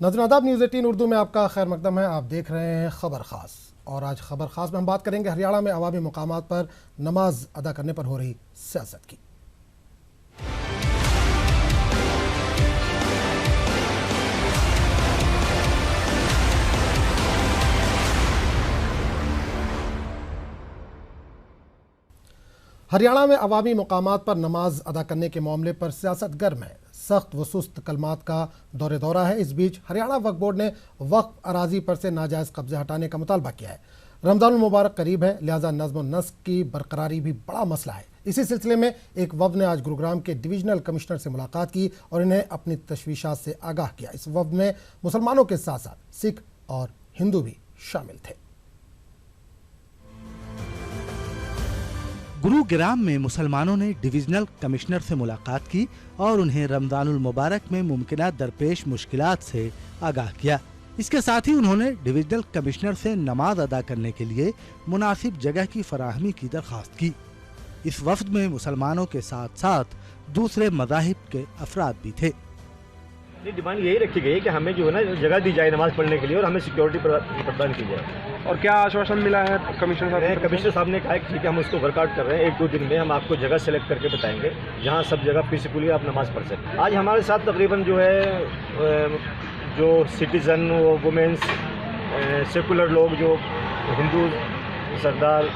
नाज़रीन आदाब, न्यूज़ 18 उर्दू में आपका खैर मकदम है। आप देख रहे हैं खबर खास और आज खबर खास में हम बात करेंगे हरियाणा में अवामी मुकामात पर नमाज अदा करने पर हो रही सियासत की। हरियाणा में अवामी मुकामात पर नमाज अदा करने के मामले पर सियासत गर्म है। सख्त व सुस्त कलमात का दौरा है। इस बीच हरियाणा वक्फ बोर्ड ने वक्फ अराजी पर से नाजायज़ कब्जे हटाने का मुतालबा किया है। रमज़ान मुबारक करीब है, लिहाजा नज़्म व नस्क की बरकरारी भी बड़ा मसला है। इसी सिलसिले में एक वफ़द ने आज गुरुग्राम के डिवीजनल कमिश्नर से मुलाकात की और इन्हें अपनी तशवीशात से आगाह किया। इस वफ़द में मुसलमानों के साथ साथ सिख और हिंदू भी शामिल थे। गुरुग्राम में मुसलमानों ने डिविजनल कमिश्नर से मुलाकात की और उन्हें रमजानुल मुबारक में मुमकिना दरपेश मुश्किलात से आगाह किया। इसके साथ ही उन्होंने डिविजनल कमिश्नर से नमाज अदा करने के लिए मुनासिब जगह की फराहमी की दरख्वास्त की। इस वफ्द में मुसलमानों के साथ साथ दूसरे मज़ाहिब के अफराद भी थे। डिमांड यही रखी गई है कि हमें जो है ना जगह दी जाए नमाज पढ़ने के लिए और हमें सिक्योरिटी प्रदान की जाए। और क्या आश्वासन मिला है कमिश्नर साहब? कमिश्नर साहब ने कहा है कि ठीक है, हम उसको वर्कआउट कर रहे हैं। 1-2 दिन में हम आपको जगह सेलेक्ट करके बताएंगे जहां सब जगह पीसफुली आप नमाज पढ़ सकें। आज हमारे साथ तकरीबन जो है जो सिटीज़न, वुमेंस, सेकुलर लोग, जो हिंदू सरदार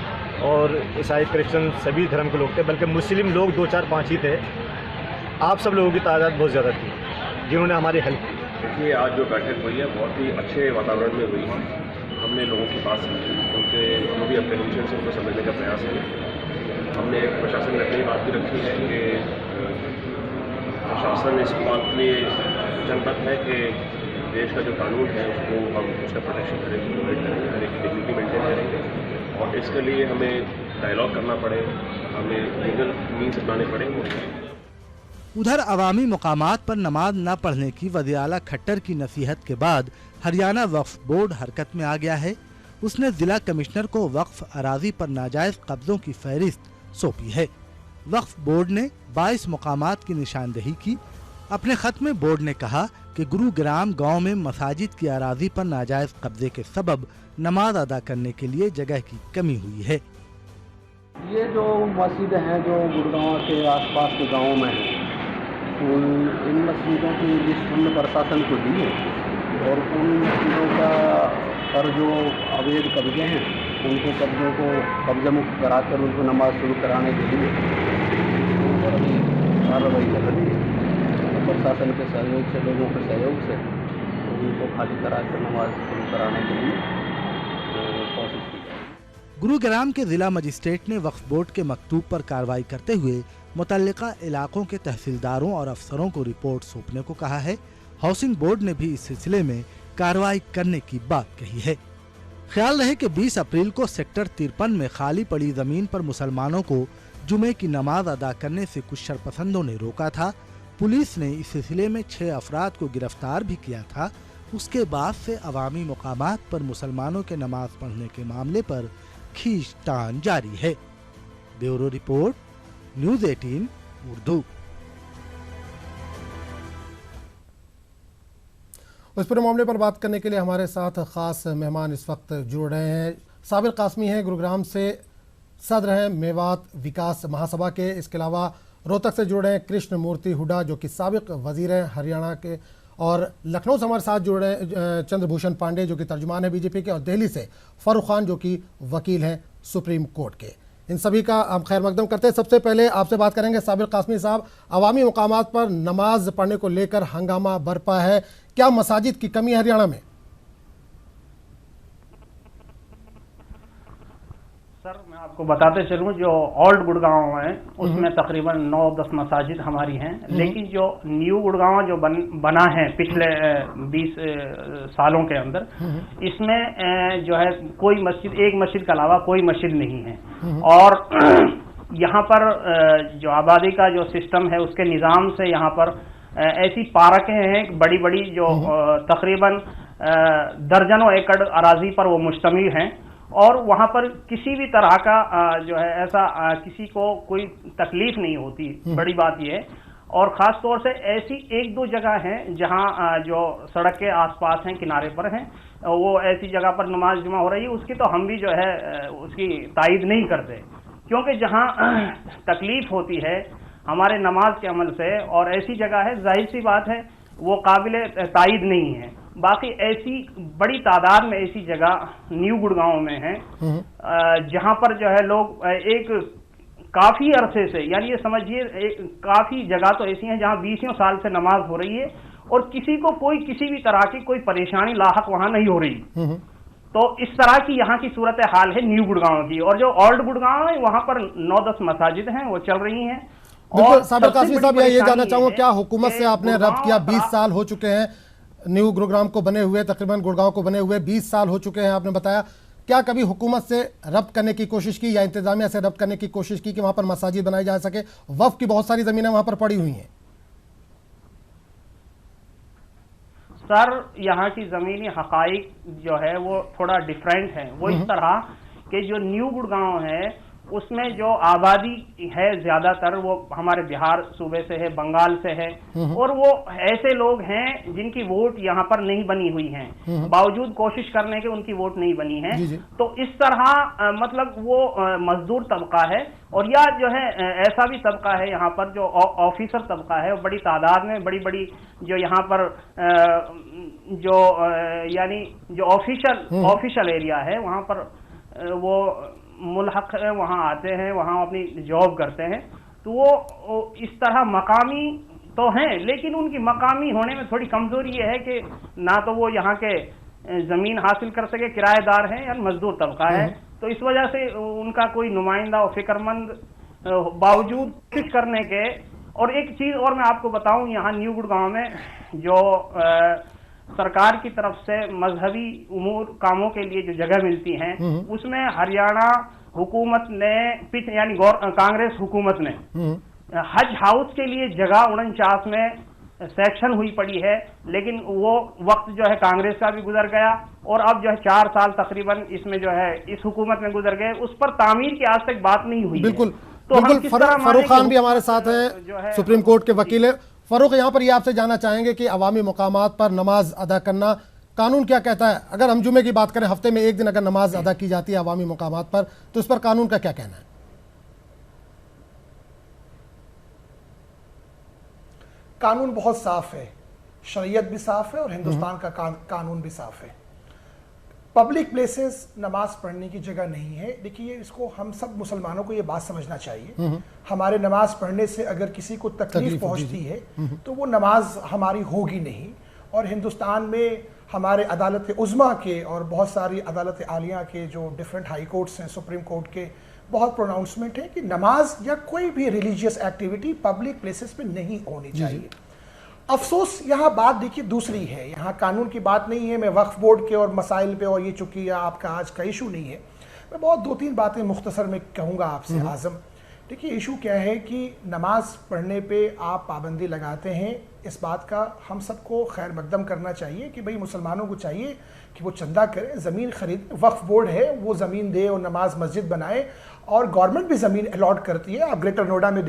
और ईसाई क्रिश्चन सभी धर्म के लोग थे, बल्कि मुस्लिम लोग 2, 4, 5 ही थे। आप सब लोगों की तादाद बहुत ज़्यादा थी जिन्होंने हमारी हेल्प की। देखिए, आज जो बैठक हुई है बहुत ही अच्छे वातावरण में हुई है। हमने लोगों की बात समझी, उनके जो भी अपने टेंशन से उनको समझने का प्रयास किया। हमने प्रशासन में अपनी बात भी रखी है कि प्रशासन इस बात के लिए वचनबद्ध है कि देश का जो कानून है उसको हम उसका प्रोटेक्शन करेंगे, प्रोवाइड करेंगे, हर एक की डिग्निटी मेंटेन करेंगे और इसके लिए हमें डायलॉग करना पड़े, हमें लीगल मीन्स अपनाने पड़े। उधर अवामी मुकामात पर नमाज न पढ़ने की वज़ीर आला खट्टर की नसीहत के बाद हरियाणा वक्फ बोर्ड हरकत में आ गया है। उसने जिला कमिश्नर को वक्फ अराजी पर नाजायज कब्जों की फहरिस्त सौंपी है। वक्फ बोर्ड ने 22 मुकामात की निशानदेही की। अपने खत में बोर्ड ने कहा कि गुरुग्राम गांव में मसाजिद की अराजी पर नाजायज कब्जे के सबब नमाज अदा करने के लिए जगह की कमी हुई है। ये जो मस्जिद हैं जो गुरुग्राम के आसपास के गाँवों में हैं, इन मस्जिदों की लिस्ट हमने प्रशासन को दी है और उन मस्जिदों का पर जो अवैध कब्जे हैं उनको कब्जों को कब्जा मुक्त कराकर उनको नमाज शुरू कराने के लिए और अभी कार्रवाई कर रही है। प्रशासन के सहयोग से, लोगों के सहयोग से उनको खाली कराकर नमाज शुरू कराने के लिए कोशिश की जाए। गुरुग्राम के जिला मजिस्ट्रेट ने वक्फ बोर्ड के मकतूब पर कार्रवाई करते हुए मुतल्लिका इलाकों के तहसीलदारों और अफसरों को रिपोर्ट सौंपने को कहा है। हाउसिंग बोर्ड ने भी इस सिलसिले में कार्रवाई करने की बात कही है। ख्याल रहे कि 20 अप्रैल को सेक्टर 53 में खाली पड़ी जमीन पर मुसलमानों को जुमे की नमाज अदा करने से कुछ शरपसंदों ने रोका था। पुलिस ने इस सिलसिले में 6 अफराद को गिरफ्तार भी किया था। उसके बाद से अवामी मुकामात पर मुसलमानों के नमाज पढ़ने के मामले पर खींचतान जारी है। Bureau report, news 18 Urdu. इस पूरे मामले पर बात करने के लिए हमारे साथ खास मेहमान इस वक्त जुड़ रहे हैं। साबिर कासमी हैं, गुरुग्राम से सदर हैं मेवात विकास महासभा के। इसके अलावा रोहतक से जुड़ रहे हैं कृष्ण मूर्ति हुड्डा जो कि साबिक वजीर हैं हरियाणा के, और लखनऊ से हमारे साथ जुड़ रहे हैं चंद्रभूषण पांडे जो कि तर्जुमान है बीजेपी के, और दिल्ली से फारूक खान जो कि वकील हैं सुप्रीम कोर्ट के। इन सभी का हम खैर मकदम करते हैं। सबसे पहले आपसे बात करेंगे साबिर कासमी साहब, अवामी मुकामात पर नमाज पढ़ने को लेकर हंगामा बरपा है, क्या मसाजिद की कमी है हरियाणा में? सर, मैं आपको बताते चलूं, जो ओल्ड गुड़गांव है उसमें तकरीबन 9-10 मसाजिद हमारी हैं, लेकिन जो न्यू गुड़गांव जो बना है पिछले 20 सालों के अंदर, इसमें जो है कोई मस्जिद, एक मस्जिद के अलावा कोई मस्जिद नहीं है। और यहाँ पर जो आबादी का जो सिस्टम है उसके निज़ाम से यहाँ पर ऐसी पार्कें हैं बड़ी बड़ी जो तकरीबन दर्जनों एकड़ अराजी पर वो मुश्तमिल हैं और वहाँ पर किसी भी तरह का जो है ऐसा किसी को कोई तकलीफ नहीं होती। बड़ी बात यह है। और ख़ास तौर से ऐसी एक दो जगह हैं जहां जो सड़क के आसपास हैं, किनारे पर हैं, वो ऐसी जगह पर नमाज जुमा हो रही है, उसकी तो हम भी जो है उसकी तायद नहीं करते, क्योंकि जहां तकलीफ होती है हमारे नमाज के अमल से और ऐसी जगह है, जाहिर सी बात है वो काबिल तायद नहीं है। बाकी ऐसी बड़ी तादाद में ऐसी जगह न्यू गुड़गांव में है जहां पर जो है लोग एक काफी अरसे से, यानी ये समझिए काफी जगह तो ऐसी हैं जहां 20 साल से नमाज हो रही है और किसी को कोई किसी भी तरह की कोई परेशानी लाहक वहां नहीं हो रही। तो इस तरह की यहाँ की सूरत हाल है न्यू गुड़गांव की। और जो ओल्ड गुड़गांव है वहां पर 9-10 मसाजिद हैं, वो चल रही हैं। और साबिर कासमी साहब, मैं ये जानना चाहूंगा, क्या हुकूमत से आपने रब्त किया? 20 साल हो चुके हैं न्यू गुरुग्राम को बने हुए, तकरीबन गुड़गांव को बने हुए 20 साल हो चुके हैं आपने बताया। क्या कभी हुकूमत से रब्त करने की कोशिश की या इंतजामिया से रब्त करने की कोशिश की कि वहां पर मसाजिद बनाई जा सके? वक्फ की बहुत सारी जमीनें वहां पर पड़ी हुई हैं। सर, यहाँ की ज़मीनी हक़ाइक़ जो है वो थोड़ा डिफरेंट है। वो इस तरह कि जो न्यू गुड़गांव है उसमें जो आबादी है ज़्यादातर वो हमारे बिहार सूबे से है, बंगाल से है, और वो ऐसे लोग हैं जिनकी वोट यहाँ पर नहीं बनी हुई हैं, बावजूद कोशिश करने के उनकी वोट नहीं बनी है। तो इस तरह मतलब वो मजदूर तबका है। और या जो है ऐसा भी तबका है यहाँ पर जो ऑफिसर तबका है, बड़ी तादाद में बड़ी बड़ी जो यहाँ पर जो यानी जो ऑफिशियल एरिया है वहाँ पर वो मुल्हक है, वहाँ आते हैं, वहाँ अपनी जॉब करते हैं। तो वो इस तरह मकामी तो हैं, लेकिन उनकी मकामी होने में थोड़ी कमजोरी ये है कि ना तो वो यहाँ के ज़मीन हासिल कर सके, किराएदार हैं या मजदूर तबका है। तो इस वजह से उनका कोई नुमाइंदा और फिक्रमंद बावजूद कोशिश करने के। और एक चीज़ और मैं आपको बताऊं, यहाँ न्यू गुड़गांव में जो सरकार की तरफ से मजहबी उमूर कामों के लिए जो जगह मिलती हैं उसमें हरियाणा हुकूमत ने यानी कांग्रेस हुकूमत ने हज हाउस के लिए जगह 49 में सेक्शन हुई पड़ी है, लेकिन वो वक्त जो है कांग्रेस का भी गुजर गया और अब जो है 4 साल तकरीबन इसमें जो है इस हुकूमत में गुजर गए, उस पर तामीर की आज तक बात नहीं हुई। बिल्कुल तो बिल्कुल। फारूक खान भी हमारे साथ हैं, सुप्रीम कोर्ट के वकील है। फारूक, यहाँ पर ये आपसे जानना चाहेंगे कि अवामी मुकामात पर नमाज अदा करना कानून क्या कहता है? अगर हम जुमे की बात करें, हफ्ते में एक दिन अगर नमाज अदा की जाती है अवामी मुकामात पर, तो इस पर कानून का क्या कहना है? कानून बहुत साफ है, शरीयत भी साफ है और हिंदुस्तान का कानून भी साफ है। पब्लिक प्लेसेस नमाज पढ़ने की जगह नहीं है। देखिए, इसको हम सब मुसलमानों को ये बात समझना चाहिए, हमारे नमाज पढ़ने से अगर किसी को तकलीफ पहुंचती है तो वो नमाज हमारी होगी नहीं। और हिंदुस्तान में हमारे अदालत उज़्मा के और बहुत सारी अदालत आलिया के जो डिफरेंट हाई कोर्ट्स हैं, सुप्रीम कोर्ट के बहुत प्रोनाउंसमेंट है कि नमाज या कोई भी रिलीजियस एक्टिविटी पब्लिक प्लेसेस पे नहीं होनी चाहिए। अफसोस यहाँ बात देखिए दूसरी है, यहाँ कानून की बात नहीं है। मैं वक्फ बोर्ड के और मसाइल पे और ये चूँकि आपका आज का इशू नहीं है, मैं बहुत 2-3 बातें मुख्तसर में कहूँगा आपसे। आज़म, देखिए इशू क्या है कि नमाज पढ़ने पे आप पाबंदी लगाते हैं, इस बात का हम सबको खैर मकदम करना चाहिए कि भाई मुसलमानों को चाहिए कि वो चंदा करें, ज़मीन खरीद, वक्फ बोर्ड है वो ज़मीन दे और नमाज मस्जिद बनाए। और गवर्नमेंट भी ज़मीन अलॉट करती है। आप ग्रेटर नोएडा में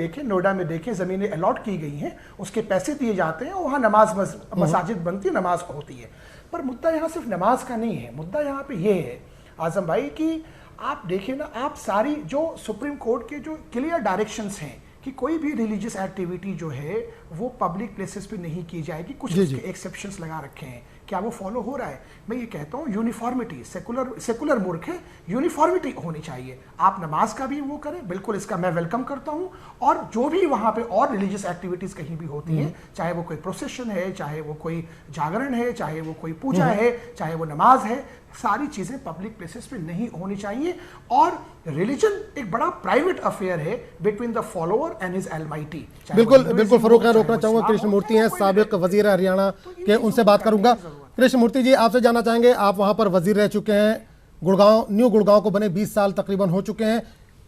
देखें ज़मीनें अलॉट की गई हैं, उसके पैसे दिए जाते हैं और वहाँ नमाज मसाजिद बनती है, नमाज होती है। पर मुद्दा यहाँ सिर्फ नमाज का नहीं है, मुद्दा यहाँ पे ये है आज़म भाई कि आप देखें ना, आप सारी जो सुप्रीम कोर्ट के जो क्लियर डायरेक्शंस हैं कि कोई भी रिलीजियस एक्टिविटी जो है वो पब्लिक प्लेसेस पे नहीं की जाएगी, कुछ एक्सेप्शंस लगा रखे हैं, क्या वो फॉलो हो रहा है? मैं ये कहता हूँ यूनिफॉर्मिटी, सेकुलर मुल्क है, यूनिफॉर्मिटी होनी चाहिए। आप नमाज का भी वो करें, बिल्कुल इसका मैं वेलकम करता हूँ। और जो भी वहाँ पे और रिलीजियस एक्टिविटीज़ कहीं भी होती हैं, चाहे वो कोई प्रोसेशन है, चाहे वो कोई जागरण है, चाहे वो कोई पूजा है, चाहे वो नमाज है, सारी चीज़ें पब्लिक प्लेसेस पे नहीं होनी चाहिए। और रिलीजन एक बड़ा प्राइवेट अफेयर है between the follower and his Almighty. बिल्कुल बिल्कुल फारूक, मैं रोकना चाहूँगा, कृष्ण मूर्ति हैं साबिक वजीर हरियाणा के, उनसे बात करूँगा। कृष्ण मूर्ति जी, आपसे जानना चाहेंगे, आप वहाँ पर वजीर रह चुके हैं, गुड़गांव न्यू गुड़गांव को बने 20 साल तकरीबन हो चुके हैं।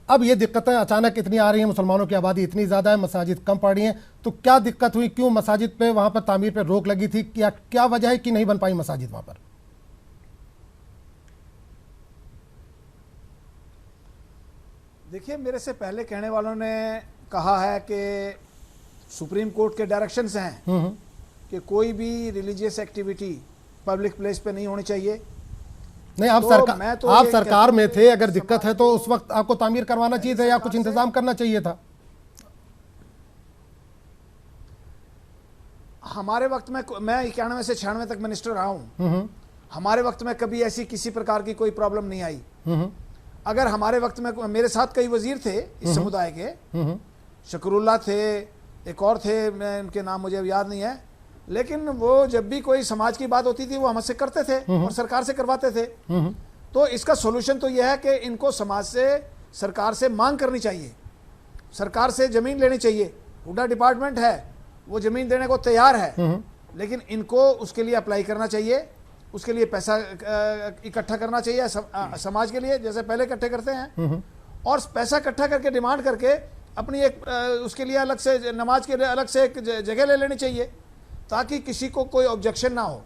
अब ये दिक्कतें अचानक इतनी आ रही हैं, मुसलमानों की आबादी इतनी ज़्यादा है, मसाजिद कम पड़ रही हैं, तो क्या दिक्कत हुई? क्यों मसाजिद पे वहाँ पर तामीर पे रोक लगी थी? क्या वजह है कि नहीं बन पाई मसाजिद वहाँ पर? देखिए, मेरे से पहले कहने वालों ने कहा है कि सुप्रीम कोर्ट के डायरेक्शंस हैं कि कोई भी रिलीजियस एक्टिविटी पब्लिक प्लेस पे नहीं होनी चाहिए। नहीं, आप तो सरकार, मैं तो आप ये सरकार में कहता थे, हूं अगर दिक्कत है तो उस वक्त आपको तामीर करवाना चाहिए था या कुछ इंतजाम करना चाहिए था। हमारे वक्त में, मैं 91 से 96 तक मिनिस्टर रहा हूं, हमारे वक्त में कभी ऐसी किसी प्रकार की कोई प्रॉब्लम नहीं आई। अगर हमारे वक्त में, मेरे साथ कई वजीर थे इस समुदाय के, शकरुल्ला थे, एक और थे, मैं उनके नाम मुझे याद नहीं है, लेकिन वो जब भी कोई समाज की बात होती थी वो हमसे करते थे और सरकार से करवाते थे। तो इसका सोल्यूशन तो यह है कि इनको समाज से, सरकार से मांग करनी चाहिए, सरकार से जमीन लेनी चाहिए। हुडा डिपार्टमेंट है, वो जमीन देने को तैयार है, लेकिन इनको उसके लिए अप्लाई करना चाहिए, उसके लिए पैसा इकट्ठा करना चाहिए समाज के लिए, जैसे पहले इकट्ठे करते हैं, और पैसा इकट्ठा करके डिमांड करके अपनी एक उसके लिए अलग से, नमाज के लिए अलग से एक जगह ले लेनी चाहिए, ताकि किसी को कोई ऑब्जेक्शन ना हो।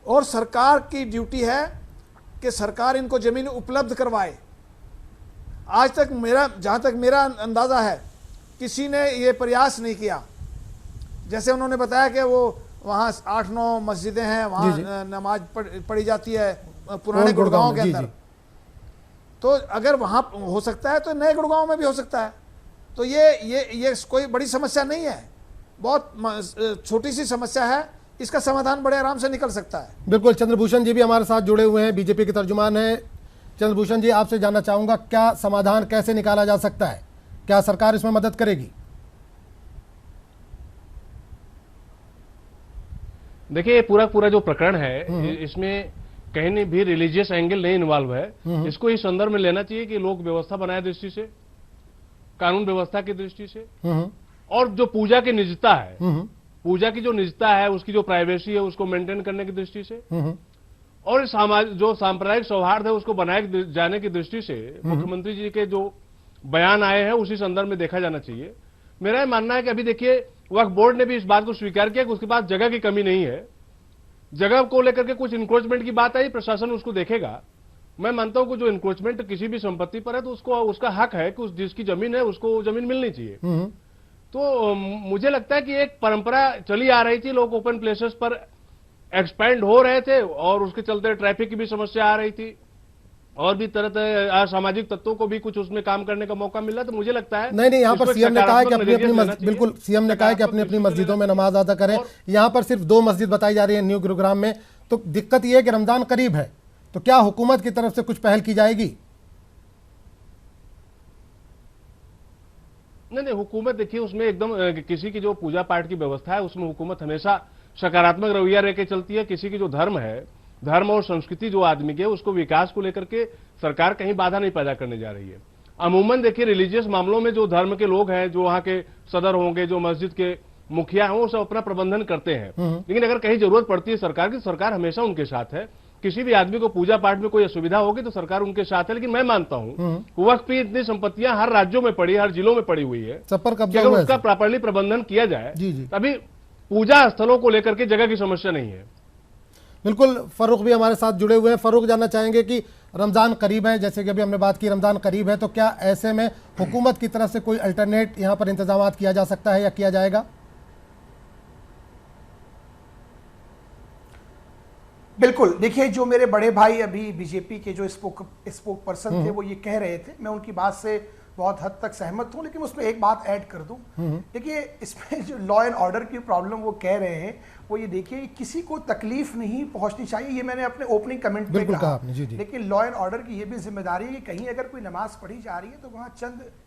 और सरकार की ड्यूटी है कि सरकार इनको जमीन उपलब्ध करवाए। आज तक जहां तक मेरा अंदाजा है, किसी ने ये प्रयास नहीं किया। जैसे उन्होंने बताया कि वो वहाँ 8-9 मस्जिदें हैं, वहाँ नमाज पढ़ी जाती है पुराने गुड़गांव के अंदर। तो अगर वहाँ हो सकता है तो नए गुड़गांव में भी हो सकता है। तो ये कोई बड़ी समस्या नहीं है, बहुत छोटी सी समस्या है, इसका समाधान बड़े आराम से निकल सकता है। बिल्कुल। चंद्रभूषण जी भी हमारे साथ जुड़े हुए हैं, बीजेपी के तर्जुमान हैं। चंद्रभूषण जी, आपसे जानना चाहूंगा, क्या समाधान कैसे निकाला जा सकता है, क्या सरकार इसमें मदद करेगी? देखिए, पूरा जो प्रकरण है, इसमें कहीं भी रिलीजियस एंगल नहीं इन्वॉल्व है। इसको इस संदर्भ में लेना चाहिए कि लोक व्यवस्था बनाए दृष्टि से, कानून व्यवस्था की दृष्टि से, और जो पूजा की निजता है, पूजा की जो निजता है, उसकी जो प्राइवेसी है, उसको मेंटेन करने की दृष्टि से, और जो सांप्रदायिक सौहार्द है उसको बनाए जाने की दृष्टि से मुख्यमंत्री जी के जो बयान आए हैं उसी संदर्भ में देखा जाना चाहिए। मेरा यह मानना है कि अभी देखिए, वक्फ बोर्ड ने भी इस बात को स्वीकार किया कि उसके पास जगह की कमी नहीं है। जगह को लेकर के कुछ इंक्रोचमेंट की बात आई, प्रशासन उसको देखेगा। मैं मानता हूं कि जो इंक्रोचमेंट किसी भी संपत्ति पर है तो उसका हक है कि जिसकी जमीन है उसको जमीन मिलनी चाहिए। तो मुझे लगता है कि एक परंपरा चली आ रही थी, लोग ओपन प्लेसेस पर एक्सपैंड हो रहे थे और उसके चलते ट्रैफिक की भी समस्या आ रही थी, और भी तरह तरह असामाजिक तत्वों को भी कुछ उसमें काम करने का मौका मिला। तो मुझे लगता है नहीं, यहाँ पर सीएम ने कहा है कि बिल्कुल सीएम ने कहा है कि अपनी मस्जिदों में नमाज अदा करें। यहाँ पर सिर्फ 2 मस्जिद बताई जा रही है न्यू गुरुग्राम में। तो दिक्कत यह है कि रमजान करीब है, तो क्या हुकूमत की तरफ से कुछ पहल की जाएगी? नहीं, हुकूमत देखिए, उसमें एकदम किसी की जो पूजा पाठ की व्यवस्था है उसमें हुकूमत हमेशा सकारात्मक रवैया रह के चलती है। किसी की जो धर्म है, धर्म और संस्कृति जो आदमी के, उसको विकास को लेकर के सरकार कहीं बाधा नहीं पैदा करने जा रही है। अमूमन देखिए, रिलीजियस मामलों में जो धर्म के लोग हैं, जो वहां के सदर होंगे, जो मस्जिद के मुखिया हैं, वो सब अपना प्रबंधन करते हैं। लेकिन अगर कहीं जरूरत पड़ती है सरकार की, सरकार हमेशा उनके साथ है। किसी भी आदमी को पूजा पाठ में कोई असुविधा होगी तो सरकार उनके साथ है। लेकिन मैं मानता हूं वक्त पे इतनी संपत्तियां हर राज्यों में पड़ी, हर जिलों में पड़ी हुई है, अगर उसका प्रॉपरली प्रबंधन किया जाए तभी पूजा स्थलों को लेकर के जगह की समस्या नहीं है। बिल्कुल। फारूक भी हमारे साथ जुड़े हुए हैं। फारूक, जानना चाहेंगे कि रमज़ान करीब है, जैसे कि अभी हमने बात की, रमज़ान करीब है, तो क्या ऐसे में हुकूमत की तरफ से कोई अल्टरनेट यहाँ पर इंतजाम किया जा सकता है या किया जाएगा? बिल्कुल। देखिए, जो मेरे बड़े भाई अभी बीजेपी के जो स्पोक पर्सन थे वो ये कह रहे थे, मैं उनकी बात से बहुत हद तक सहमत हूं, लेकिन उसमें एक बात ऐड कर दूं। देखिए, इसमें जो लॉ एंड ऑर्डर की प्रॉब्लम वो कह रहे हैं, वो ये देखिए, किसी को तकलीफ नहीं पहुंचनी चाहिए, ये मैंने अपने ओपनिंग कमेंट में कहा। लेकिन लॉ एंड ऑर्डर की ये भी जिम्मेदारी है कि कहीं अगर कोई नमाज पढ़ी जा रही है तो वहाँ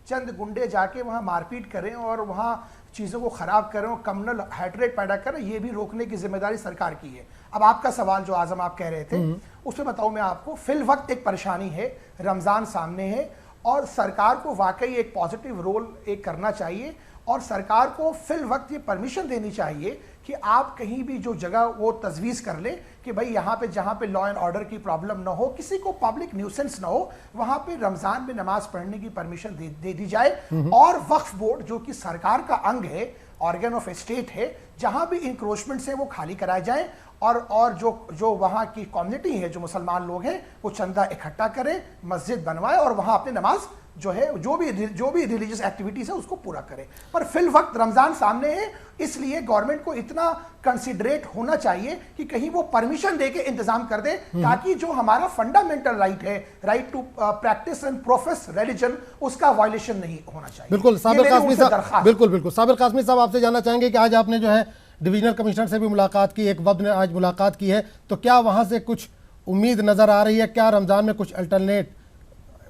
चंद गुंडे जाके वहाँ मारपीट करें और वहाँ चीज़ों को ख़राब करें और कम्युनल हैट्रेड पैदा करें, ये भी रोकने की जिम्मेदारी सरकार की है। अब आपका सवाल जो आजम आप कह रहे थे, उसमें बताऊँ मैं आपको, फिल वक्त एक परेशानी है, रमज़ान सामने है और सरकार को वाकई एक पॉजिटिव रोल एक करना चाहिए और सरकार को फिल वक्त ये परमिशन देनी चाहिए कि आप कहीं भी जो जगह वो तजवीज़ कर ले कि भाई यहाँ पे जहाँ पे लॉ एंड ऑर्डर की प्रॉब्लम ना हो, किसी को पब्लिक न्यूसेंस ना हो, वहाँ पे रमज़ान में नमाज पढ़ने की परमिशन दे दी जाए। और वक्फ बोर्ड जो कि सरकार का अंग है, ऑर्गन ऑफ स्टेट है, जहाँ भी इंक्रोचमेंट्स हैं वो खाली कराए जाएं और जो वहाँ की कम्युनिटी है, जो मुसलमान लोग हैं, वो चंदा इकट्ठा करें, मस्जिद बनवाएं और वहाँ अपनी नमाज जो है जो भी रिलीजियस एक्टिविटीज है उसको पूरा करें। पर फिल वक्त रमजान सामने है, इसलिए गवर्नमेंट को इतना कंसिडरेट होना चाहिए कि कहीं वो परमिशन दे के इंतजाम कर दे, ताकि जो हमारा फंडामेंटल राइट है, right to practice and profess religion, उसका वायलेशन नहीं होना चाहिए। बिल्कुल साबिर कासमी साहब, बिल्कुल साबिर कासमी साहब, आपसे जानना चाहेंगे कि आज आपने जो है डिविजनल कमिश्नर से भी मुलाकात की, एक वफ्द ने आज मुलाकात की है, तो क्या वहां से कुछ उम्मीद नजर आ रही है? क्या रमजान में कुछ अल्टरनेट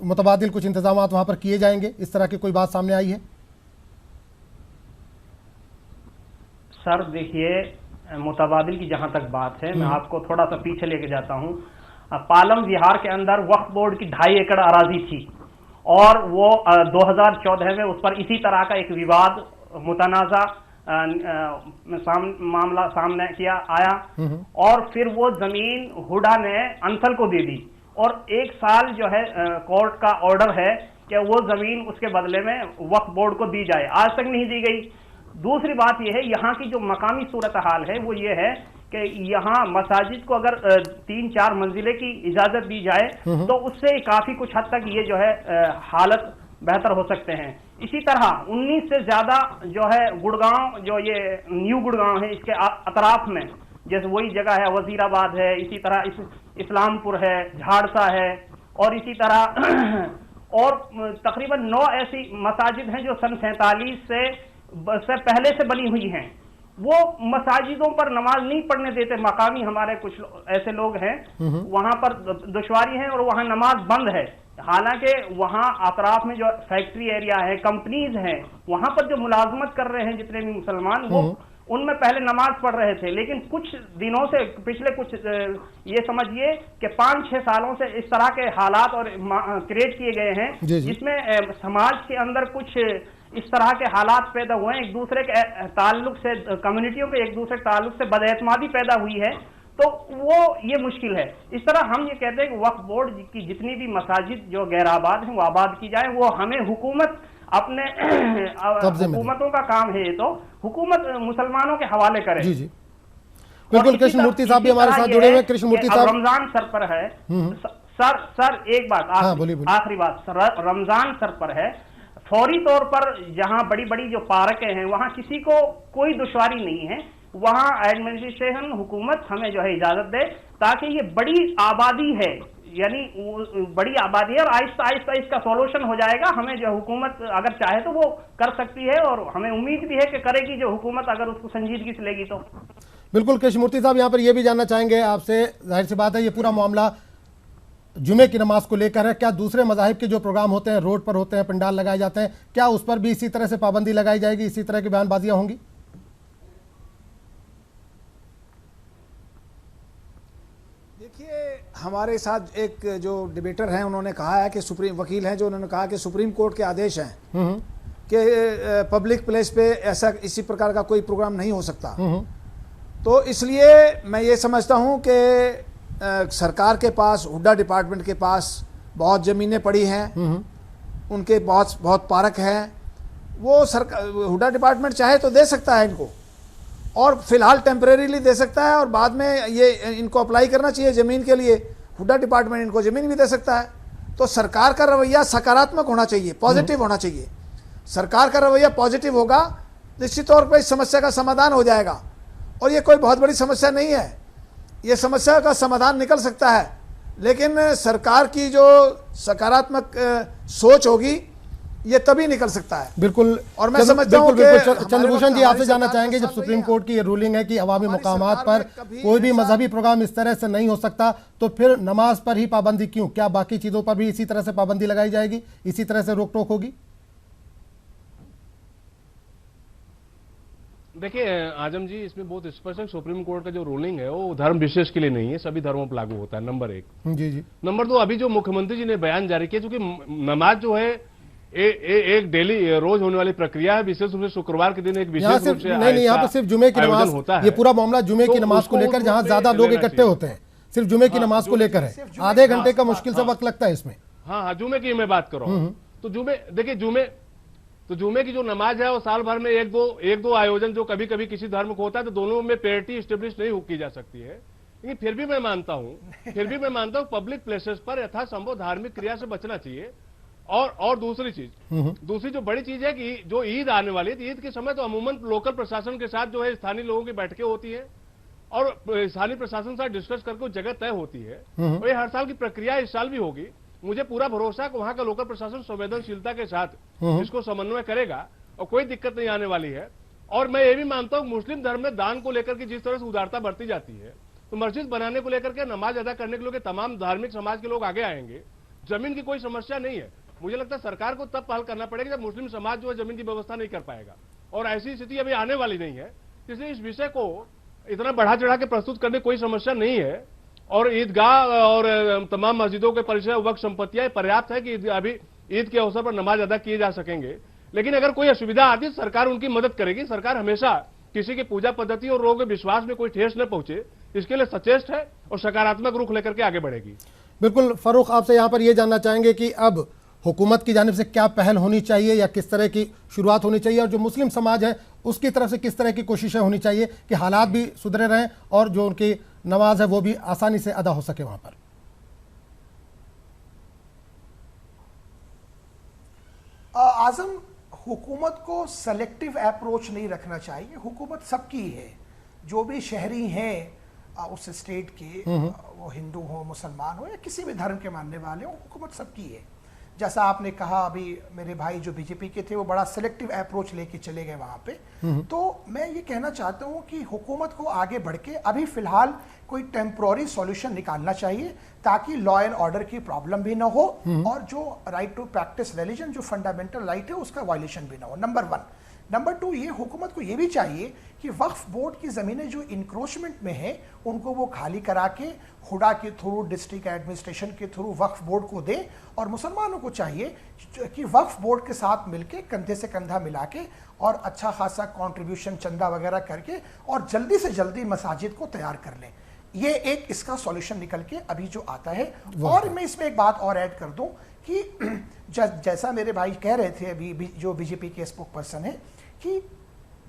मुतबादिल कुछ इंतजाम वहां पर किए जाएंगे? इस तरह की कोई बात सामने आई है? सर देखिए, मुतबादिल की जहां तक बात है, मैं आपको थोड़ा सा पीछे लेके जाता हूं। पालम विहार के अंदर वक्फ बोर्ड की 2.5 एकड़ अराजी थी और वो 2014 में उस पर इसी तरह का एक विवाद मुतनाज़ा मामला सामने किया आया और फिर वो जमीन हुडा ने अंसल को दे दी और 1 साल जो है कोर्ट का ऑर्डर है कि वो जमीन उसके बदले में वक्फ बोर्ड को दी जाए, आज तक नहीं दी गई। दूसरी बात यह है, यहाँ की जो मकामी सूरत हाल है वो ये है कि यहाँ मसाजिद को अगर 3-4 मंजिले की इजाजत दी जाए तो उससे काफी कुछ हद तक ये जो है हालत बेहतर हो सकते हैं। इसी तरह 19 से ज्यादा जो है गुड़गांव, जो ये न्यू गुड़गांव है, इसके अतराफ में जैसे वही जगह है, वजीराबाद है, इसी तरह इस्लामपुर है, झाड़सा है और इसी तरह और तकरीबन 9 ऐसी मसाजिद हैं जो सन 47 से पहले से बनी हुई हैं। वो मसाजिदों पर नमाज नहीं पढ़ने देते, मकामी हमारे कुछ ऐसे लोग हैं, वहां पर दुश्वारी है और वहां नमाज बंद है। हालांकि वहां अतराफ में जो फैक्ट्री एरिया है, कंपनीज हैं, वहां पर जो मुलाजमत कर रहे हैं जितने भी मुसलमान, वो उनमें पहले नमाज पढ़ रहे थे, लेकिन कुछ दिनों से, पिछले कुछ ये समझिए कि 5-6 सालों से इस तरह के हालात और क्रिएट किए गए हैं जिसमें समाज के अंदर कुछ इस तरह के हालात पैदा हुए हैं, एक दूसरे के ताल्लुक से, कम्युनिटियों के एक दूसरे के ताल्लुक से बदएतमादी पैदा हुई है, तो वो ये मुश्किल है। इस तरह हम ये कहते हैं कि वक्फ बोर्ड की जितनी भी मसाजिद जो गैर आबाद हैं वो आबाद की जाए, वो हमें हुकूमत अपने हुकूमतों का काम है, ये तो हुकूमत मुसलमानों के हवाले करे। जी जी बिल्कुल। कृष्ण मूर्ति साहब भी हमारे साथ जुड़े हुए। कृष्ण मूर्ति साहब, रमजान सर पर है सर एक बात, आखिरी बात, रमजान सर पर है, फौरी तौर पर जहां बड़ी बड़ी जो पार्कें हैं वहां किसी को कोई दुश्वारी नहीं है, वहां एडमिनिस्ट्रेशन, हुकूमत हमें जो है इजाजत दे, ताकि ये बड़ी आबादी है, यानी बड़ी आबादी है और आहिस्ता आहिस्ता इसका सॉल्यूशन हो जाएगा। हमें जो हुकूमत अगर चाहे तो वो कर सकती है और हमें उम्मीद भी है कि करेगी, जो हुकूमत अगर उसको संजीदगी से लेगी तो। बिल्कुल। कृष्णमूर्ति साहब, यहाँ पर यह भी जानना चाहेंगे आपसे, जाहिर सी बात है ये पूरा मामला जुमे की नमाज को लेकर है, क्या दूसरे मज़ाहिब के जो प्रोग्राम होते हैं, रोड पर होते हैं, पंडाल लगाए जाते हैं, क्या उस पर भी इसी तरह से पाबंदी लगाई जाएगी, इसी तरह की बयानबाजियां होंगी? देखिए, हमारे साथ एक जो डिबेटर हैं उन्होंने कहा है कि सुप्रीम वकील हैं जो उन्होंने कहा कि सुप्रीम कोर्ट के आदेश हैं कि पब्लिक प्लेस पे ऐसा इसी प्रकार का कोई प्रोग्राम नहीं हो सकता। तो इसलिए मैं ये समझता हूँ कि सरकार के पास, हुड्डा डिपार्टमेंट के पास बहुत ज़मीनें पड़ी हैं, उनके बहुत पार्क हैं, वो सरकार, हुड्डा डिपार्टमेंट चाहे तो दे सकता है इनको, और फिलहाल टेम्परेरीली दे सकता है और बाद में ये इनको अप्लाई करना चाहिए ज़मीन के लिए, हुड्डा डिपार्टमेंट इनको ज़मीन भी दे सकता है। तो सरकार का रवैया सकारात्मक होना चाहिए, पॉजिटिव होना चाहिए। सरकार का रवैया पॉजिटिव होगा, निश्चित तौर पर इस समस्या का समाधान हो जाएगा। और ये कोई बहुत बड़ी समस्या नहीं है, ये समस्या का समाधान निकल सकता है, लेकिन सरकार की जो सकारात्मक सोच होगी ये तभी निकल सकता है। बिल्कुल। और मैं समझता हूं कि चंद्रभूषण जी, आपसे जानना चाहेंगे, जब सुप्रीम कोर्ट की ये रूलिंग है कि अवामी मुकामात पर कोई भी मजहबी प्रोग्राम इस तरह से नहीं हो सकता, तो फिर नमाज पर ही पाबंदी क्यों? क्या बाकी चीजों पर भी इसी तरह से पाबंदी लगाई जाएगी, इसी तरह से रोक टोक होगी? देखिए आजम जी, इसमें बहुत स्पष्ट है, सुप्रीम कोर्ट का जो रूलिंग है वो धर्म विशेष के लिए नहीं है, सभी धर्मों पर लागू होता है, नंबर 1। जी जी। नंबर 2, अभी जो मुख्यमंत्री जी ने बयान जारी किया, चूंकि नमाज जो है एक डेली रोज होने वाली प्रक्रिया है, विशेष रूप से शुक्रवार के दिन एक विशेष रूप से नहीं, यहाँ पे सिर्फ जुमे की नमाज होता है। ये पूरा मामला जुमे की नमाज को लेकर, जहाँ ज्यादा लोग इकट्ठे होते हैं, सिर्फ जुमे की नमाज को लेकर है। आधे घंटे का मुश्किल से वक्त लगता है इसमें। हाँ, जुमे की मैं बात कर रहा हूँ। तो जुमे की जो नमाज है वो साल भर में एक दो आयोजन जो कभी कभी किसी धर्म को होता है, तो दोनों में पेरिटी स्टेब्लिश नहीं की जा सकती है। लेकिन फिर भी मैं मानता हूं पब्लिक प्लेसेस पर यथासंभव धार्मिक क्रिया से बचना चाहिए। और दूसरी जो बड़ी चीज है कि जो ईद आने वाली है, ईद के समय तो अमूमन लोकल प्रशासन के साथ जो है स्थानीय लोगों की बैठकें होती है और स्थानीय प्रशासन से डिस्कस करके जगह तय होती है। और ये हर साल की प्रक्रिया इस साल भी होगी। मुझे पूरा भरोसा है कि वहां का लोकल प्रशासन संवेदनशीलता के साथ इसको समन्वय करेगा और कोई दिक्कत नहीं आने वाली है। और मैं ये भी मानता हूँ मुस्लिम धर्म में दान को लेकर के जिस तरह से उदारता बरती जाती है, तो मस्जिद बनाने को लेकर के, नमाज अदा करने के लिए तमाम धार्मिक समाज के लोग आगे आएंगे। जमीन की कोई समस्या नहीं है। मुझे लगता है सरकार को तब पहल करना पड़ेगा जब मुस्लिम समाज जो है जमीन की व्यवस्था नहीं कर पाएगा, और ऐसी स्थिति अभी आने वाली नहीं है। इसलिए इस विषय को इतना बढ़ा चढ़ा के प्रस्तुत करने कोई समस्या नहीं है। और ईदगाह और तमाम मस्जिदों के परिसर वक्फ संपत्तियां पर्याप्त है कि अभी ईद के अवसर पर नमाज अदा किए जा सकेंगे। लेकिन अगर कोई असुविधा आती है सरकार उनकी मदद करेगी। सरकार हमेशा किसी की पूजा पद्धति और लोगों के विश्वास में कोई ठेस न पहुंचे, इसके लिए सचेष्ट है और सकारात्मक रुख लेकर के आगे बढ़ेगी। बिल्कुल फारूक, आपसे यहाँ पर यह जानना चाहेंगे कि अब हुकूमत की जानिब से क्या पहल होनी चाहिए या किस तरह की शुरुआत होनी चाहिए, और जो मुस्लिम समाज है उसकी तरफ से किस तरह की कोशिशें होनी चाहिए कि हालात भी सुधरे रहें और जो उनकी नमाज है वो भी आसानी से अदा हो सके वहां पर। आजम, हुकूमत को सेलेक्टिव अप्रोच नहीं रखना चाहिए। हुकूमत सबकी है। जो भी शहरी हैं उस स्टेट के, वो हिंदू हो, मुसलमान हो या किसी भी धर्म के मानने वाले हो, हुकूमत सबकी है। जैसा आपने कहा, अभी मेरे भाई जो बीजेपी के थे वो बड़ा सिलेक्टिव अप्रोच लेके चले गए वहाँ पे। तो मैं ये कहना चाहता हूँ कि हुकूमत को आगे बढ़ के अभी फ़िलहाल कोई टेम्प्रोरी सॉल्यूशन निकालना चाहिए ताकि लॉ एंड ऑर्डर की प्रॉब्लम भी ना हो और जो राइट टू प्रैक्टिस रिलीजन, जो फंडामेंटल राइट है, उसका वायलेशन भी ना हो। नंबर 1। नंबर 2, ये हुकूमत को ये भी चाहिए कि वक्फ बोर्ड की ज़मीनें जो इंक्रोचमेंट में हैं उनको वो खाली करा के हुडा के थ्रू, डिस्ट्रिक्ट एडमिनिस्ट्रेशन के थ्रू वक्फ बोर्ड को दें। और मुसलमानों को चाहिए कि वक्फ बोर्ड के साथ मिलके कंधे से कंधा मिला के और अच्छा खासा कंट्रीब्यूशन, चंदा वगैरह करके और जल्दी से जल्दी मसाजिद को तैयार कर लें। ये एक इसका सॉल्यूशन निकल के अभी जो आता है। और मैं इसमें एक बात और ऐड कर दूं कि जैसा मेरे भाई कह रहे थे अभी, जो बीजेपी के स्पोक पर्सन है, कि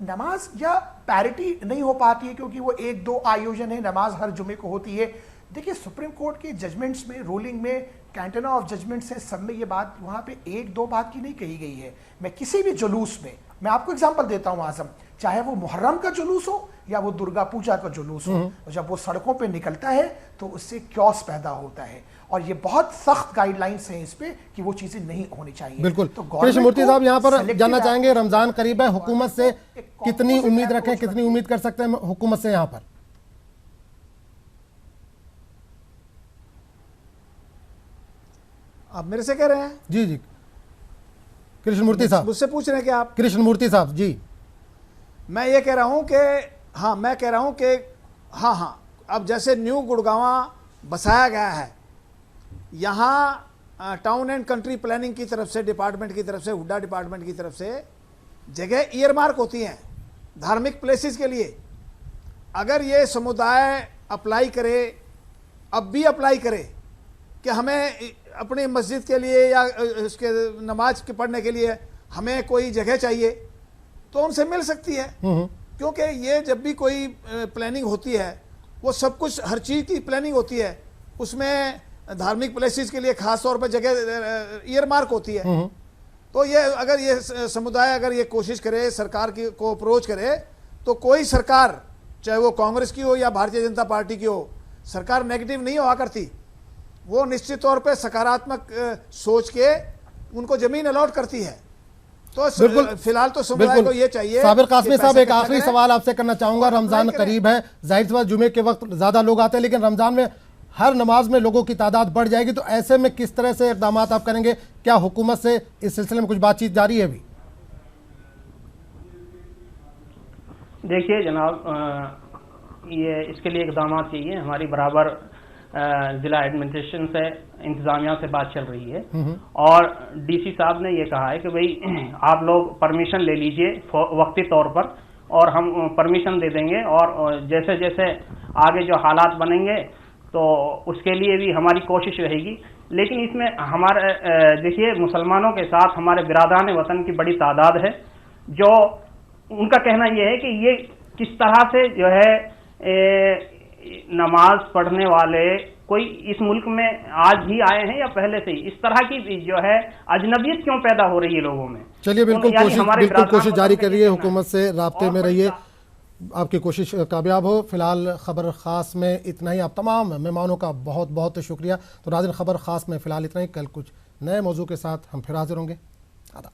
नमाज या पैरिटी नहीं हो पाती है क्योंकि वो 1-2 आयोजन है, नमाज हर जुमे को होती है। देखिए, सुप्रीम कोर्ट के जजमेंट्स में, रूलिंग में, कैंटना ऑफ जजमेंट्स है, सब में ये बात वहाँ पे 1-2 बात की नहीं कही गई है। मैं किसी भी जुलूस में, मैं आपको एग्जांपल देता हूँ आजम, चाहे वो मुहर्रम का जुलूस हो या वो दुर्गा पूजा का जुलूस हो, जब वो सड़कों पे निकलता है तो उससे क्योस पैदा होता है। और ये बहुत सख्त गाइडलाइंस हैं इस पे कि वो चीजें नहीं होनी चाहिए। बिल्कुल। तो कृष्ण मूर्ति साहब, यहाँ पर जानना चाहेंगे, रमजान करीब है, हुकूमत से कितनी उम्मीद रखें, कितनी उम्मीद कर सकते हैं हुकूमत से यहाँ पर? आप मेरे से कह रहे हैं? जी जी, कृष्ण मूर्ति साहब मुझसे पूछ रहे हैं कि आप? कृष्ण मूर्ति साहब जी, मैं ये कह रहा हूं कि हाँ, मैं कह रहा हूं कि हाँ, अब जैसे न्यू गुड़गांवा बसाया गया है, यहाँ टाउन एंड कंट्री प्लानिंग की तरफ से, डिपार्टमेंट की तरफ से, हुड्डा डिपार्टमेंट की तरफ से जगह ईयरमार्क होती हैं धार्मिक प्लेसेस के लिए। अगर ये समुदाय अप्लाई करे, अब भी अप्लाई करे कि हमें अपनी मस्जिद के लिए या उसके नमाज के पढ़ने के लिए हमें कोई जगह चाहिए, तो उनसे मिल सकती है। क्योंकि ये जब भी कोई प्लानिंग होती है, वो सब कुछ, हर चीज़ की प्लानिंग होती है, उसमें धार्मिक प्लेसेस के लिए खास तौर पर जगह ईयरमार्क होती है। तो ये अगर ये समुदाय अगर ये कोशिश करे, सरकार की को अप्रोच करे, तो कोई सरकार, चाहे वो कांग्रेस की हो या भारतीय जनता पार्टी की हो, सरकार नेगेटिव नहीं हुआ करती। वो निश्चित तौर पे सकारात्मक सोच के उनको जमीन अलॉट करती है। तो फिलहाल तो समुदाय को ये चाहिए। साबिर कासमी साहब, एक आखिरी सवाल आपसे करना चाहूंगा। रमजान करीब है, जाहिर सी बात जुमे के वक्त ज्यादा लोग आते हैं, लेकिन रमजान में हर नमाज में लोगों की तादाद बढ़ जाएगी, तो ऐसे में किस तरह से इकदाम आप करेंगे? क्या हुकूमत से इस सिलसिले में कुछ बातचीत जारी है अभी? देखिए जनाब, ये इसके लिए इकदाम चाहिए। हमारी बराबर जिला एडमिनिस्ट्रेशन से, इंतजामिया से बात चल रही है और डीसी साहब ने ये कहा है कि भाई आप लोग परमिशन ले लीजिए वक्ती तौर पर और हम परमिशन दे देंगे, और जैसे जैसे आगे जो हालात बनेंगे तो उसके लिए भी हमारी कोशिश रहेगी। लेकिन इसमें हमारे देखिए, मुसलमानों के साथ हमारे बिरादरान वतन की बड़ी तादाद है, जो उनका कहना यह है कि ये किस तरह से जो है नमाज पढ़ने वाले कोई इस मुल्क में आज ही आए हैं या पहले से ही? इस तरह की जो है अजनबियत क्यों पैदा हो रही है लोगों में? चलिए, बिल्कुल कोशिश जारी करिए, हुकूमत से राब्ते में रहिए, आपकी कोशिश कामयाब हो। फिलहाल खबर ख़ास में इतना ही। आप तमाम मेहमानों का बहुत बहुत शुक्रिया। तो नाज़रीन, खबर ख़ास में फ़िलहाल इतना ही। कल कुछ नए मौजू के साथ हम फिर हाजिर होंगे। आदाब।